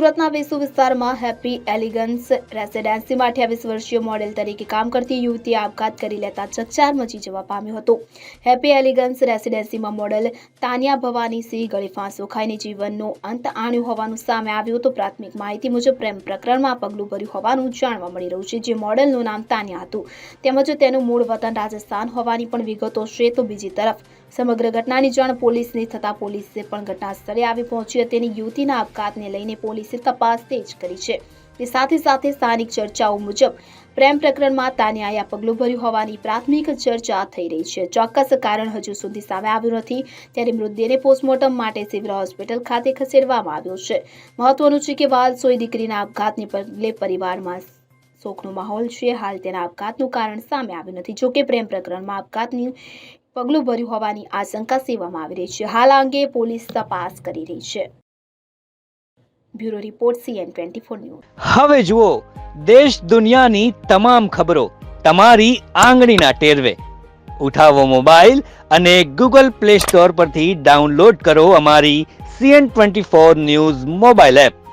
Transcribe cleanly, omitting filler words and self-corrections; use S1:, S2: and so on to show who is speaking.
S1: સુરતના વેસુ વિસ્તારમાં happy elegance રેસિડેન્સીમાં 28 વર્ષીય મોડેલ તરીકે કામ કરતી યુવતીએ આપઘાત કરી લેતા ચકચાર મચી જવા પામ્યો હતો। હેપી એલિગન્સ રેસિડેન્સીમાં મોડેલ તાનિયા ભવાની સિંહ ગળે ફાંસો ખાઈને જીવનનો અંત આણ્યો હોવાનું સામે આવ્યું હતું। પ્રાથમિક માહિતી મુજબ પ્રેમ પ્રકરણમાં પગલું ભર્યું હોવાનું જાણવા મળી રહ્યું છે, જે મોડેલનું નામ તાનિયા હતું તેમજ તેનું મૂળ વતન રાજસ્થાન હોવાની પણ વિગતો છે। તો બીજી તરફ સમગ્ર ઘટનાની જાણ પોલીસને થતાં પોલીસે પણ ઘટના સ્થળે આવી પહોંચી હતી અને યુવતીના આપઘાતને લઈને પોલીસે તપાસ તેજ કરી છે। તે સાથે સાથે સ્થાનિક ચર્ચાઓ મુજબ પ્રેમ પ્રકરણમાં તાનિયાએ આ પગલું ભર્યું હોવાની પ્રાથમિક ચર્ચા થઈ રહી છે। ચોક્કસ કારણ હજુ સુધી સામે આવ્યું નથી, ત્યારે મૃતદેહને પોસ્ટમોર્ટમ માટે સિવિલ હોસ્પિટલ ખાતે ખસેડવામાં આવ્યો છે। મહત્વનું છે કે વાલસોઈ દીકરીના આપઘાતને પગલે પરિવારમાં શોકનો માહોલ છે। હાલ તેના આપઘાતનું કારણ સામે આવ્યું નથી, જોકે પ્રેમ પ્રકરણમાં આપઘાતની પગલું ભર્યું હોવાની આશંકા સેવવામાં આવી રહી છે। હાલ આ અંગે પોલીસ તપાસ કરી રહી છે। Bureau report CN24 news.
S2: હવે જુઓ દેશ દુનિયાની તમામ ખબરો તમારી આંગળીના ટેરવે। ઉઠાવો મોબાઈલ અને Google Play Store પરથી ડાઉનલોડ કરો અમારી CN24 ન્યૂઝ મોબાઈલ એપ।